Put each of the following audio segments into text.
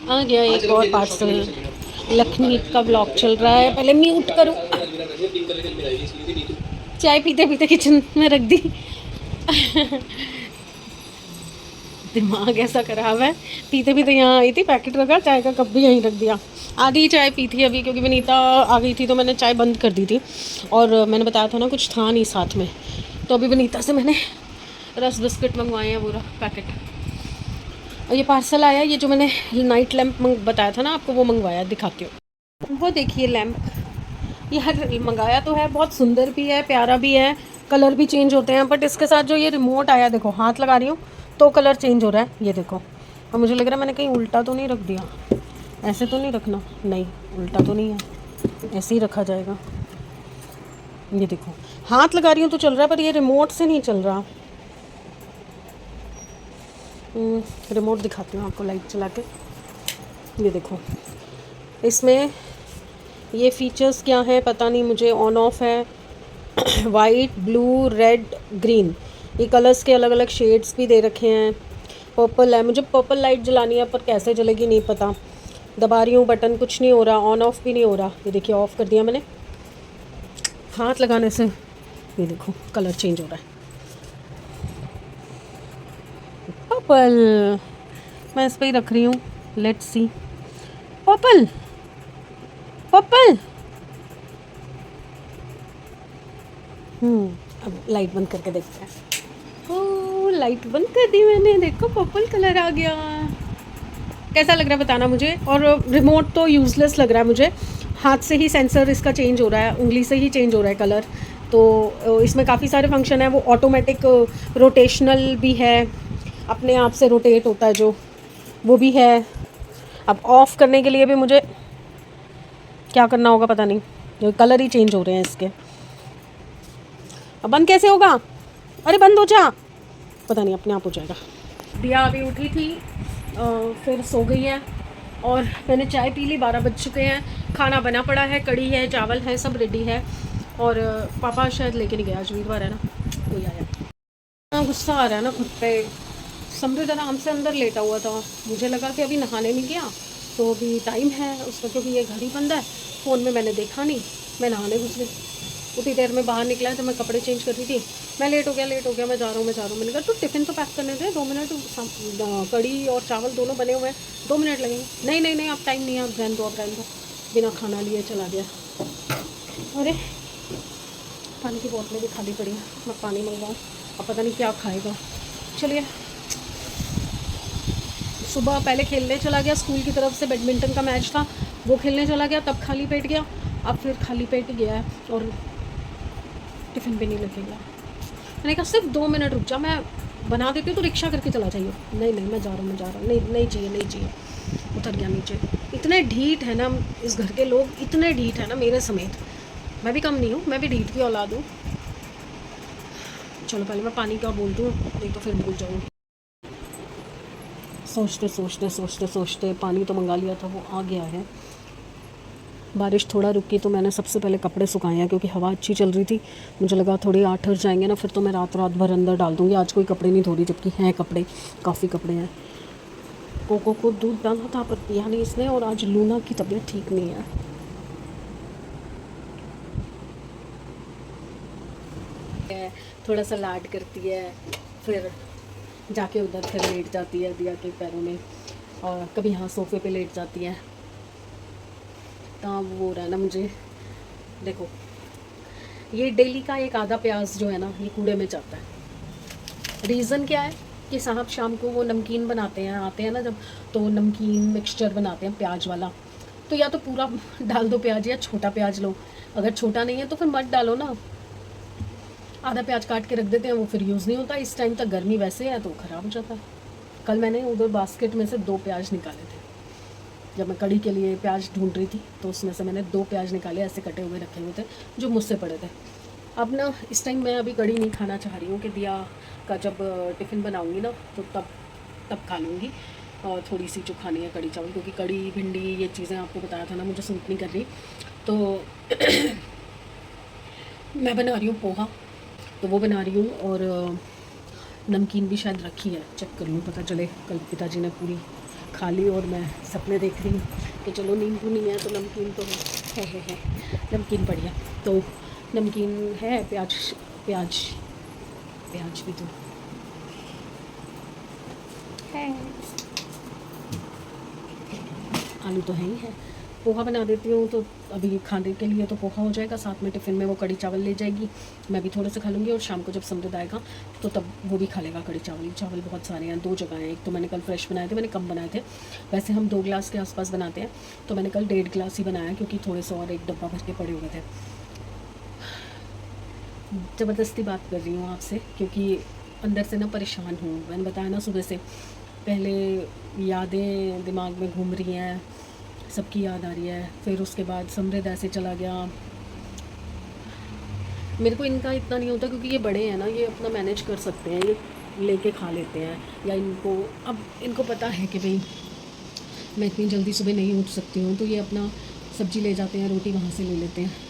आ गया एक और पार्सल। लखमीत का ब्लॉग चल रहा है, पहले म्यूट करूँ। चाय पीते पीते किचन में रख दी। दिमाग ऐसा खराब है, पीते पीते यहाँ आई थी, पैकेट रखा, चाय का कप भी यहीं रख दिया। आधी चाय पी थी अभी, क्योंकि विनीता आ गई थी तो मैंने चाय बंद कर दी थी। और मैंने बताया था ना कुछ था नहीं साथ में, तो अभी विनीता से मैंने रस बिस्किट मंगवाए हैं पूरा पैकेट। और ये पार्सल आया, ये जो मैंने नाइट लैम्प बताया था ना आपको, वो मंगवाया, दिखाती हूँ। वो देखिए लैम्प, ये हर मंगाया तो है, बहुत सुंदर भी है, प्यारा भी है, कलर भी चेंज होते हैं। बट इसके साथ जो ये रिमोट आया, देखो हाथ लगा रही हूँ तो कलर चेंज हो रहा है, ये देखो। और मुझे लग रहा है मैंने कहीं उल्टा तो नहीं रख दिया, ऐसे तो नहीं रखना, नहीं उल्टा तो नहीं है, ऐसे ही रखा जाएगा। ये देखो हाथ लगा रही हूँ तो चल रहा है, पर ये रिमोट से नहीं चल रहा। रिमोट दिखाती हूँ आपको लाइट चला के। ये देखो इसमें ये फीचर्स क्या हैं पता नहीं मुझे, ऑन ऑफ है। वाइट, ब्लू, रेड, ग्रीन, ये कलर्स के अलग अलग शेड्स भी दे रखे हैं। पर्पल है, मुझे पर्पल लाइट जलानी है, पर कैसे जलेगी नहीं पता। दबा रही हूँ बटन, कुछ नहीं हो रहा, ऑन ऑफ भी नहीं हो रहा। ये देखिए ऑफ़ कर दिया मैंने, हाथ लगाने से ये देखो कलर चेंज हो रहा है। पर्पल, मैं इस पर ही रख रही हूँ, लेट्स सी। Purple purple. अब लाइट बंद करके देखते हैं। ओह लाइट बंद कर दी मैंने, देखो पर्पल कलर आ गया। कैसा लग रहा है बताना मुझे। और रिमोट तो यूज़लेस लग रहा है मुझे, हाथ से ही सेंसर इसका चेंज हो रहा है, उंगली से ही चेंज हो रहा है कलर। तो इसमें काफ़ी सारे फंक्शन है, वो ऑटोमेटिक रोटेशनल भी है, अपने आप से रोटेट होता है जो, वो भी है। अब ऑफ़ करने के लिए भी मुझे क्या करना होगा पता नहीं, जो कलर ही चेंज हो रहे हैं इसके। अब बंद कैसे होगा, अरे बंद हो जा, पता नहीं अपने आप हो जाएगा। दिया अभी उठी थी, फिर सो गई है, और मैंने चाय पी ली, 12 बज चुके हैं। खाना बना पड़ा है, कड़ी है, चावल है, सब रेडी है। और पापा शायद लेके नहीं गया, आज वीरवार है ना, कोई आया। हाँ गुस्सा आ रहा है ना खुद पे। समृद्ध आराम से अंदर लेटा हुआ था, मुझे लगा कि अभी नहाने नहीं गया तो अभी टाइम है उसका, क्योंकि ये घर ही बंद है। फ़ोन में मैंने देखा नहीं, मैं नहाने घुस गई। उतनी देर में बाहर निकला जब मैं कपड़े चेंज कर रही थी, मैं लेट हो गया, मैं जा रहा हूँ। मैंने कहा तो टिफ़िन तो पैक करने दे, 2 मिनट, कड़ी और चावल दोनों बने हुए हैं, 2 मिनट लगेंगे। नहीं नहीं नहीं, अब टाइम नहीं है, अब रहने दो, बिना खाना लिए चला गया। अरे पानी की बोतलें भी खाली पड़ी हैं, मैं पानी मंगवाऊँ, अब पता नहीं क्या खाएगा। चलिए, सुबह पहले खेलने चला गया, स्कूल की तरफ से बैडमिंटन का मैच था, वो खेलने चला गया, तब खाली पेट गया, अब फिर खाली पेट गया है और टिफ़िन भी नहीं लेके गया। मैंने कहा सिर्फ 2 मिनट रुक जा, मैं बना देती हूँ तो रिक्शा करके चला जाइए। नहीं नहीं मैं जा रहा हूँ, नहीं नहीं चाहिए। उतर गया नीचे। इतने ढीठ है ना इस घर के लोग, इतने ढीठ है ना, मेरे समेत। मैं भी कम नहीं हूँ, मैं भी ढीठ की औलाद हूँ। चलो पहले मैं पानी का बोल दूँ, नहीं तो फिर भूल जाऊँगी। सोचते पानी तो मंगा लिया था, वो आ गया है। बारिश थोड़ा रुकी तो मैंने सबसे पहले कपड़े सुखाए हैं, क्योंकि हवा अच्छी चल रही थी। मुझे लगा थोड़ी आठ ठर जाएंगे ना, फिर तो मैं रात भर अंदर डाल दूँगी। आज कोई कपड़े नहीं धो रही, जबकि हैं कपड़े, काफ़ी कपड़े हैं। कोको को दूध डाला था पर पिया नहीं इसने, और आज लूना की तबीयत ठीक नहीं है। थोड़ा सा लाड करती है, फिर जाके उधर फिर लेट जाती है दिया के पैरों में, और कभी यहाँ सोफे पे लेट जाती है। तब वो हो रहा है ना मुझे। देखो ये डेली का एक आधा प्याज जो है ना, ये कूड़े में जाता है। रीज़न क्या है कि साहब शाम को वो नमकीन बनाते हैं, आते हैं ना जब, तो नमकीन मिक्सचर बनाते हैं प्याज वाला, तो या तो पूरा डाल दो प्याज, या छोटा प्याज लो, अगर छोटा नहीं है तो फिर मत डालो ना, आधा प्याज काट के रख देते हैं, वो फिर यूज़ नहीं होता। इस टाइम तक गर्मी वैसे है तो ख़राब हो जाता है। कल मैंने उधर बास्केट में से 2 प्याज निकाले थे, जब मैं कड़ी के लिए प्याज ढूंढ रही थी, तो उसमें से मैंने 2 प्याज निकाले, ऐसे कटे हुए रखे हुए थे जो मुझसे पड़े थे। अब ना इस टाइम मैं अभी कड़ी नहीं खाना चाह रही हूँ, कि दिया का जब टिफ़िन बनाऊँगी ना तो तब खा लूँगी। और थोड़ी सी जो खानी है कड़ी चावल, क्योंकि कड़ी भिंडी ये चीज़ें आपको बताया था ना मुझे सूट नहीं कर रही। तो मैं बना रही हूँ पोहा, तो वो बना रही हूँ, और नमकीन भी शायद रखी है, चेक कर लूँ पता चले। कल पिताजी ने पूरी खा ली और मैं सपने देख रही हूँ कि चलो नींबू नहीं है तो नमकीन तो है नमकीन बढ़िया। तो नमकीन है, प्याज प्याज प्याज भी तो है, आलू तो है ही है। पोहा बना देती हूँ तो अभी खाने के लिए तो पोहा हो जाएगा, साथ में टिफ़िन में वो कड़ी चावल ले जाएगी, मैं भी थोड़े से खा लूँगी और शाम को जब समृद्ध आएगा तो तब वो भी खा लेगा कड़ी चावल। चावल बहुत सारे हैं, 2 जगह हैं, एक तो मैंने कल फ्रेश बनाए थे, मैंने कम बनाए थे, वैसे हम 2 गिलास के आसपास बनाते हैं, तो मैंने कल 1.5 गिलास ही बनाया क्योंकि थोड़े से और एक डब्बा भर के पड़े हुए थे। ज़बरदस्ती बात कर रही हूँ आपसे क्योंकि अंदर से ना परेशान हूँ। मैंने बताया ना सुबह से, पहले यादें दिमाग में घूम रही हैं, सबकी याद आ रही है, फिर उसके बाद समृद्ध ऐसे चला गया। मेरे को इनका इतना नहीं होता क्योंकि ये बड़े हैं ना, ये अपना मैनेज कर सकते हैं, ये लेके खा लेते हैं, या इनको अब इनको पता है कि भाई मैं इतनी जल्दी सुबह नहीं उठ सकती हूँ, तो ये अपना सब्ज़ी ले जाते हैं, रोटी वहाँ से ले लेते हैं।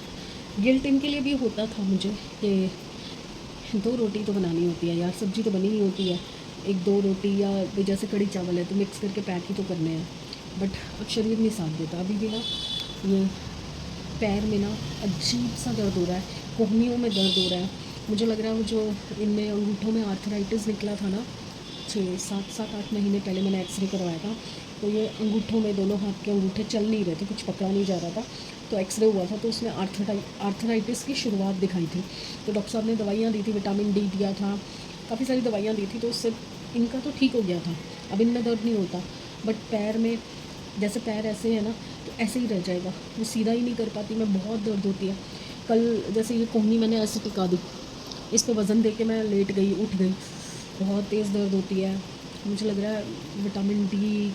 गिल्ट इनके लिए भी होता था मुझे कि 2 रोटी तो बनानी होती है यार, सब्ज़ी तो बनी ही होती है, 1-2 रोटी या जैसे कड़ी चावल है तो मिक्स करके पैक ही तो करने हैं, बट अब शरीर नहीं साथ देता। अभी भी ना ये पैर में ना अजीब सा दर्द हो रहा है, कोहनियों में दर्द हो रहा है, मुझे लग रहा है वो जो इनमें अंगूठों में आर्थराइटिस निकला था ना 6-7 8 महीने पहले, मैंने एक्सरे करवाया था, तो ये अंगूठों में, दोनों हाथ के अंगूठे चल नहीं रहे थे, कुछ पकड़ा नहीं जा रहा था, तो एक्सरे हुआ था तो उसमें आर्थराइटिस की शुरुआत दिखाई थी। तो डॉक्टर साहब ने दवाइयाँ दी थी, विटामिन डी दिया था, काफ़ी सारी दवाइयाँ दी थी, तो उससे इनका तो ठीक हो गया था, अब इनमें दर्द नहीं होता, बट पैर में जैसे पैर ऐसे है ना तो ऐसे ही रह जाएगा, वो सीधा ही नहीं कर पाती मैं, बहुत दर्द होती है। कल जैसे ये कोहनी मैंने ऐसे टिका दी, इस पर वज़न दे के मैं लेट गई, उठ गई, बहुत तेज़ दर्द होती है। मुझे लग रहा है विटामिन डी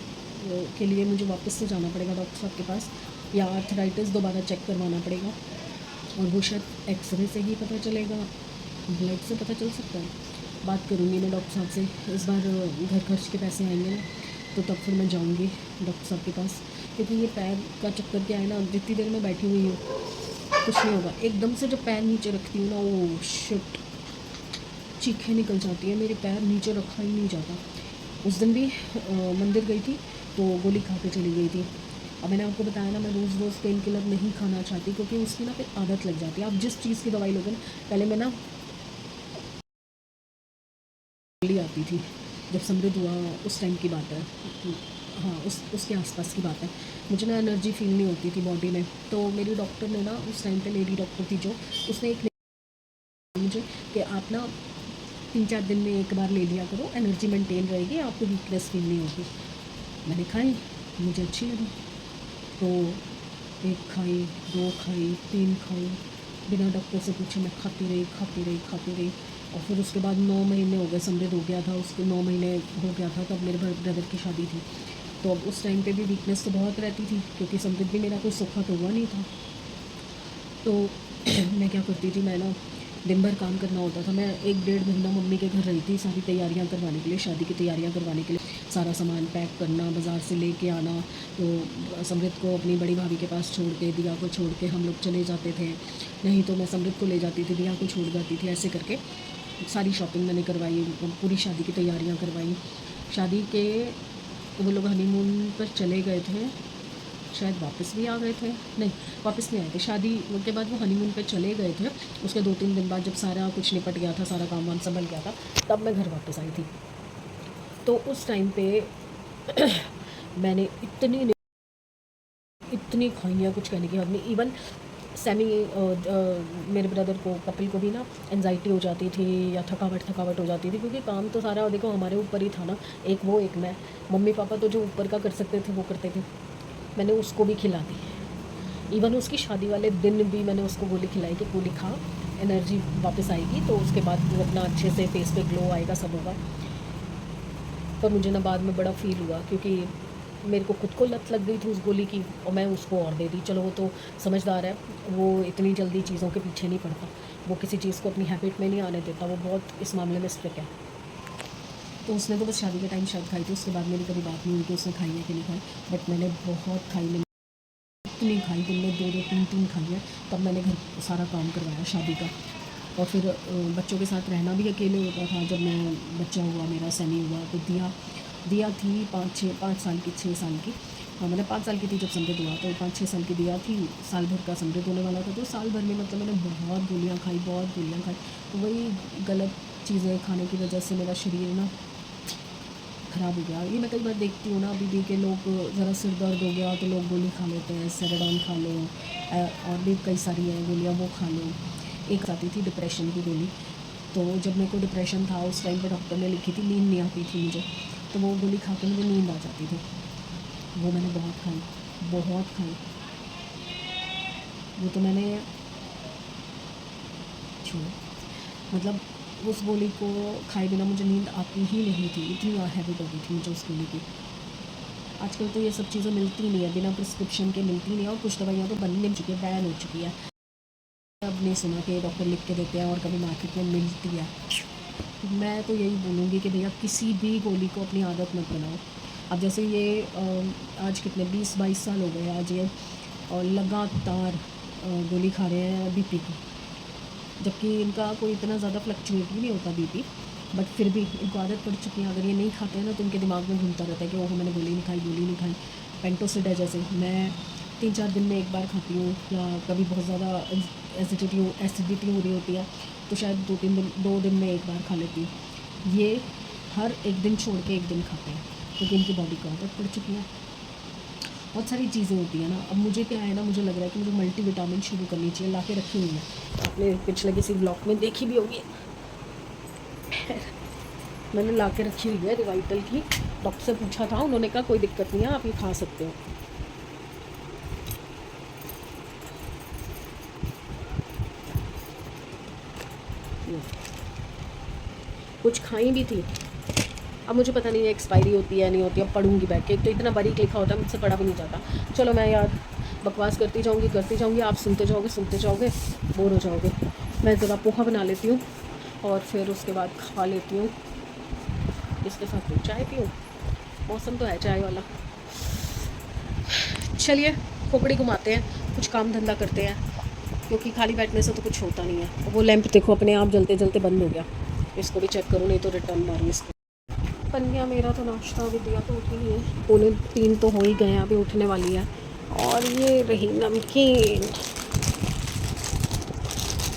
के लिए मुझे वापस से जाना पड़ेगा डॉक्टर साहब के पास, या आर्थराइटिस दोबारा चेक करवाना पड़ेगा, और वो शायद एक्सरे से ही पता चलेगा, ब्लड से पता चल सकता है। बात करूँगी मैं डॉक्टर साहब से, इस बार घर खर्च के पैसे आएंगे ना तो तब फिर मैं जाऊँगी डॉक्टर साहब के पास, क्योंकि ये पैर का चक्कर क्या है ना, जितनी देर में बैठी हुई हूँ कुछ नहीं होगा, एकदम से जब पैर नीचे रखती हूँ ना, वो शिट, चीखें निकल जाती है, मेरे पैर नीचे रखा ही नहीं जाता। उस दिन भी मंदिर गई थी तो गोली खा के चली गई थी। अब मैंने आपको बताया ना, मैं रोज़ रोज़ पेन किलर नहीं खाना चाहती क्योंकि उसकी ना फिर आदत लग जाती है। आप जिस चीज़ की दवाई लोगे ना, पहले मैं ना गोली आती थी जब समृद्ध हुआ, उस टाइम की बात है, हाँ उसके आसपास की बात है, मुझे ना एनर्जी फील नहीं होती थी बॉडी में, तो मेरी डॉक्टर ने ना उस टाइम पे, लेडी डॉक्टर थी जो, उसने एक मुझे कि आप ना 3-4 दिन में एक बार ले लिया करो, एनर्जी मेंटेन रहेगी, आपको वीकनेस फील नहीं होगी। मैंने खाई, मुझे अच्छी लगी, तो 1 खाई, 2 खाई, 3 खाई, बिना डॉक्टर से पूछे मैं खाती रही, और फिर उसके बाद 9 महीने हो गए, समृद्ध हो गया था, उसके 9 महीने हो गया था तब मेरे ब्रदर की शादी थी, तो अब उस टाइम पे भी वीकनेस तो बहुत रहती थी क्योंकि समृद्ध भी मेरा कोई सूखा तो हुआ नहीं था। तो मैं क्या करती थी, मैं ना दिन भर काम करना होता था, मैं 1-1.5 महीना मम्मी के घर रही थी, सारी तैयारियां करवाने के लिए, शादी की तैयारियां करवाने के लिए, सारा सामान पैक करना, बाज़ार से लेके आना, तो समृद्ध को अपनी बड़ी भाभी के पास छोड़ के, दिया को छोड़ के हम लोग चले जाते थे, नहीं तो मैं समृद्ध को ले जाती थी, दिया को छोड़ जाती थी, ऐसे करके सारी शॉपिंग मैंने करवाई, पूरी शादी की तैयारियाँ करवाई। शादी के वो लोग हनीमून पर चले गए थे, शायद वापस भी आ गए थे, नहीं वापस नहीं आए थे, शादी के बाद वो हनीमून पे चले गए थे, उसके 2-3 दिन बाद जब सारा कुछ निपट गया था, सारा काम वाम संभल गया था, तब मैं घर वापस आई थी। तो उस टाइम पे मैंने इतनी खाई है, कुछ कहने की हद नहीं। इवन सैमी मेरे ब्रदर को, कपिल को भी ना एंजाइटी हो जाती थी या थकावट हो जाती थी, क्योंकि काम तो सारा देखो हमारे ऊपर ही था ना, एक वो एक मैं, मम्मी पापा तो जो ऊपर का कर सकते थे वो करते थे, मैंने उसको भी खिला दी। इवन उसकी शादी वाले दिन भी मैंने उसको गोली खिलाई कि गोली खा, एनर्जी वापस आएगी तो उसके बाद वो अपना अच्छे से फेस पे ग्लो आएगा, सब होगा। पर मुझे ना बाद में बड़ा फील हुआ क्योंकि मेरे को खुद को लत लग गई थी उस गोली की, और मैं उसको और दे दी। चलो वो तो समझदार है, वो इतनी जल्दी चीज़ों के पीछे नहीं पड़ता, वो किसी चीज़ को अपनी हैबिट में नहीं आने देता, वो बहुत इस मामले में स्ट्रिक्ट है। तो उसने तो बस शादी के टाइम शायद खाई थी, उसके बाद मेरी कभी बात नहीं हुई कि उसने खाई है कि नहीं खाई, बट मैंने बहुत खाई, मैंने इतनी खाई, दिन में 2-2 3-3 खाई है। तब मैंने घर सारा काम करवाया शादी का, और फिर बच्चों के साथ रहना भी अकेले होता था। जब मैं बच्चा हुआ, मेरा सैमी हुआ, तो दिया दिया थी 5 साल की, 6 साल की। हाँ, मैंने 5 साल की थी जब समृद्ध हुआ, तो 5-6 साल की दिया थी। साल भर का समृद्ध होने वाला था, तो साल भर में मतलब मैंने बहुत गोलियाँ खाई, बहुत गोलियाँ खाई। तो वही गलत चीज़ें खाने की वजह से मेरा शरीर ना ख़राब हो गया। ये मैं कई बार देखती हूँ ना, अभी भी के लोग ज़रा सिर दर्द हो गया तो लोग गोली खा लेते हैं, सेराडॉन खा लो, और भी कई सारी हैं गोलियाँ, वो खा लो। एक आती थी डिप्रेशन की गोली, तो जब मेरे को डिप्रेशन था उस टाइम पर डॉक्टर ने लिखी थी, नींद नहीं आती थी मुझे, तो वो गोली खा के मुझे नींद आ जाती थी। वो मैंने बहुत खाई, बहुत खाई। वो तो मैंने छोड़ो, मतलब उस गोली को खाए बिना मुझे नींद आती ही नहीं थी, इतनी हैबिट हो गई थी मुझे उस गोली की। आजकल तो ये सब चीज़ें मिलती नहीं है, बिना प्रिस्क्रिप्शन के मिलती नहीं है, और कुछ दवाइयाँ तो बंद मिल चुकी है, बैन हो चुकी है। अब नहीं सुना कि डॉक्टर लिख के देते हैं और कभी मार्केट में मिलती है। मैं तो यही बोलूँगी कि भैया किसी भी गोली को अपनी आदत मत बनाओ। अब जैसे ये आज कितने 20-22 साल हो गए आज ये, और लगातार गोली खा रहे हैं बीपी की, जबकि इनका कोई इतना ज़्यादा फ्लक्चुएट भी नहीं होता बीपी, बट फिर भी इनको आदत पड़ चुकी है। अगर ये नहीं खाते हैं ना तो इनके दिमाग में घूमता रहता है कि ओहो मैंने गोली नहीं खाई, गोली नहीं खाई। पेंटोसिड है जैसे, मैं 3-4 दिन में एक बार खाती हूँ, या कभी बहुत ज़्यादा एसिडिटी हो रही होती है तो शायद 2 दिन में एक बार खा लेती हूँ। ये हर एक दिन छोड़ के एक दिन खाते हैं, क्योंकि इनकी बॉडी को आदत पड़ चुकी है। बहुत सारी चीज़ें होती हैं ना। अब मुझे क्या है ना, मुझे लग रहा है कि मुझे मल्टीविटामिन शुरू करनी चाहिए, ला के रखी हुई है, आपने पिछले किसी ब्लॉग में देखी भी होगी। मैंने ला के रखी हुई है रिवाइटल की, डॉक्टर से पूछा था, उन्होंने कहा कोई दिक्कत नहीं है, आप ये खा सकते हो। कुछ खाई भी थी, अब मुझे पता नहीं है एक्सपायरी होती है नहीं होती, अब पढ़ूंगी बैठ के, एक तो इतना बारीक लिखा होता है, मुझसे पढ़ा भी नहीं जाता। चलो मैं यार बकवास करती जाऊँगी, आप सुनते जाओगे, बोर हो जाओगे। मैं ज़रा पोहा बना लेती हूँ और फिर उसके बाद खा लेती हूँ। इसके साथ फिर चाय पीऊँ, मौसम तो है चाय वाला। चलिए खोपड़ी घुमाते हैं, कुछ काम धंधा करते हैं, क्योंकि खाली बैठने से तो कुछ होता नहीं है। वो लैंप देखो अपने आप जलते जलते बंद हो गया, इसको भी चेक करूँ, नहीं तो रिटर्न मारूँ इसको। बन गया मेरा तो नाश्ता, अभी दिया तो उठी ही है, 2:45 तो हो ही गए हैं, अभी उठने वाली है। और ये रही नमकीन।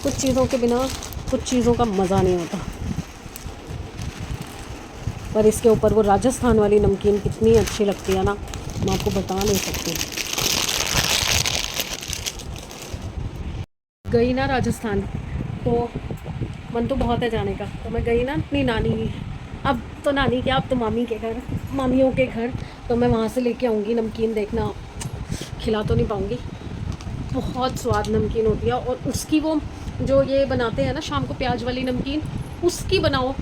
कुछ चीज़ों के बिना कुछ चीज़ों का मज़ा नहीं होता, पर इसके ऊपर वो राजस्थान वाली नमकीन कितनी अच्छी लगती है ना, मैं आपको बता नहीं सकती। गई ना राजस्थान तो मन तो बहुत है जाने का, तो मैं गई ना अपनी नानी, अब तो नानी क्या, अब तो मामी के घर, मामियों के घर, तो मैं वहाँ से लेके आऊँगी नमकीन। देखना, खिला तो नहीं पाऊँगी, बहुत स्वाद नमकीन होती है। और उसकी वो जो ये बनाते हैं ना शाम को प्याज वाली नमकीन, उसकी बनाओ,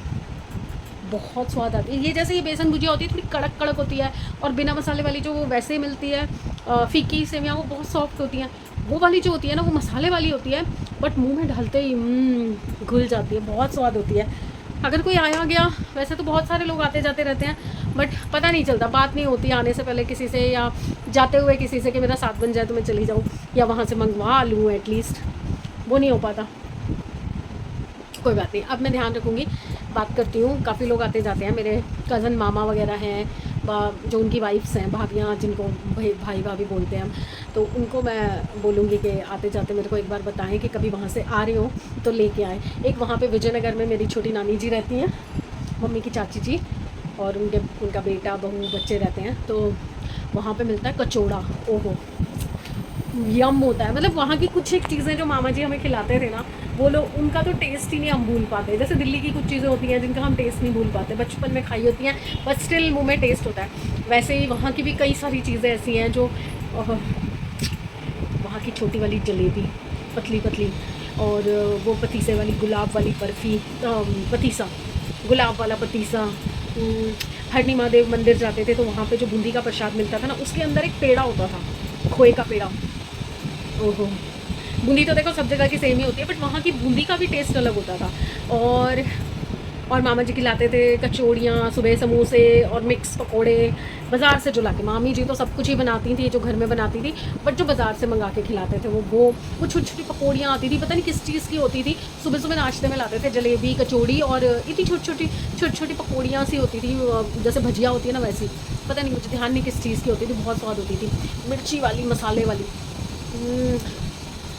बहुत स्वाद आती है। ये जैसे ये बेसन भुजिया होती है, थोड़ी कड़क कड़क होती है, और बिना मसाले वाली जो वो वैसे ही मिलती है फीकी सेवियाँ, वो बहुत सॉफ्ट होती हैं। वो वाली जो होती है ना, वो मसाले वाली होती है, बट मुंह में डालते ही घुल जाती है, बहुत स्वाद होती है। अगर कोई आया गया, वैसे तो बहुत सारे लोग आते जाते रहते हैं, बट पता नहीं चलता, बात नहीं होती आने से पहले किसी से, या जाते हुए किसी से कि मेरा साथ बन जाए तो मैं चली जाऊँ, या वहाँ से मंगवा लूँ एटलीस्ट, वो नहीं हो पाता। कोई बात नहीं, अब मैं ध्यान रखूँगी, बात करती हूँ। काफ़ी लोग आते जाते हैं, मेरे कज़न मामा वगैरह हैं, जो उनकी वाइफ्स हैं, भाभियाँ जिनको भाई भाभी बोलते हैं हम, तो उनको मैं बोलूँगी कि आते जाते मेरे को एक बार बताएं कि कभी वहाँ से आ रहे हो तो लेके आए। एक वहाँ पे विजयनगर में मेरी छोटी नानी जी रहती हैं, मम्मी की चाची जी, और उनका बेटा बहू बच्चे रहते हैं, तो वहाँ पे मिलता है कचौड़ा, ओहो यम होता है। मतलब वहाँ की कुछ एक चीज़ें जो मामा जी हमें खिलाते थे ना, वो लोग, उनका तो टेस्ट ही नहीं हम भूल पाते। जैसे दिल्ली की कुछ चीज़ें होती हैं जिनका हम टेस्ट नहीं भूल पाते, बचपन में खाई होती हैं बट स्टिल मुंह में टेस्ट होता है। वैसे ही वहाँ की भी कई सारी चीज़ें ऐसी हैं जो, वहाँ की छोटी वाली जलेबी, पतली पतली, और वो पतीसे वाली गुलाब वाली बर्फ़ी, पतीसा, गुलाब वाला पतीसा। हरणी महादेव मंदिर जाते थे तो वहाँ पे जो बूंदी का प्रसाद मिलता था ना, उसके अंदर एक पेड़ा होता था, खोए का पेड़ा। ओहो, बूंदी तो देखो सब जगह की सेम ही होती है, बट वहाँ की बूंदी का भी टेस्ट अलग होता था। और और मामा जी खिलाते थे कचौड़ियाँ, सुबह समोसे और मिक्स पकोड़े बाज़ार से जो लाके। मामी जी तो सब कुछ ही बनाती थी जो घर में बनाती थी, बट जो बाज़ार से मंगा के खिलाते थे वो छोटी छोटी पकौड़ियाँ आती थी, पता नहीं किस चीज़ की होती थी। सुबह सुबह नाश्ते में लाते थे जलेबी कचौड़ी, और इतनी छोटी छोटी पकौड़ियाँ सी होती थी, जैसे भजिया होती है ना वैसी। पता नहीं, मुझे ध्यान नहीं किस चीज़ की होती थी, बहुत स्वाद होती थी, मिर्ची वाली मसाले वाली।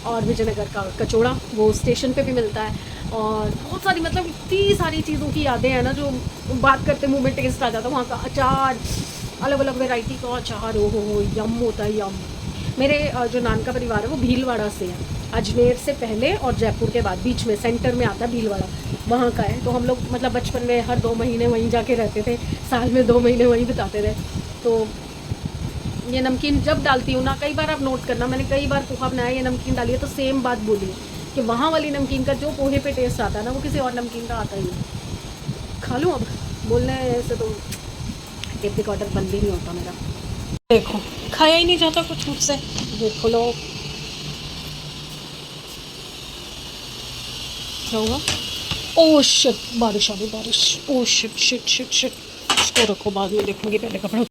और विजयनगर का कचौड़ा वो स्टेशन पे भी मिलता है। और बहुत सारी, मतलब इतनी सारी चीज़ों की यादें हैं ना, जो बात करते मुंह में टेस्ट आ जाता है। वहाँ का अचार, अलग अलग वैरायटी का अचार, ओ हो यम होता है यम। मेरे जो नान का परिवार है वो भीलवाड़ा से है, अजमेर से पहले और जयपुर के बाद, बीच में सेंटर में आता है भीलवाड़ा, वहाँ का है। तो हम लोग मतलब बचपन में हर 2 महीने वहीं जाके रहते थे, साल में 2 महीने वहीं बिताते थे। तो ये नमकीन जब डालती हूँ ना, कई बार आप नोट करना, मैंने कई बार पोहा बनाया, ये नमकीन डाली है, तो सेम बात बोली है कि वहाँ वाली नमकीन का जो पोहे पे टेस्ट आता है ना, वो किसी और नमकीन का आता ही नहीं। खा लूँ अब, बोलने से तो टेप रिकॉर्डर बंद ही नहीं होता मेरा। देखो खाया ही नहीं जाता कुछ मुझसे, देखो लो क्या हुआ। ओह शिट, बारिश आ गई, बारिश। Oh shit shit shit shit, इसको रखो बाद में देखूंगी, पहले कपड़ा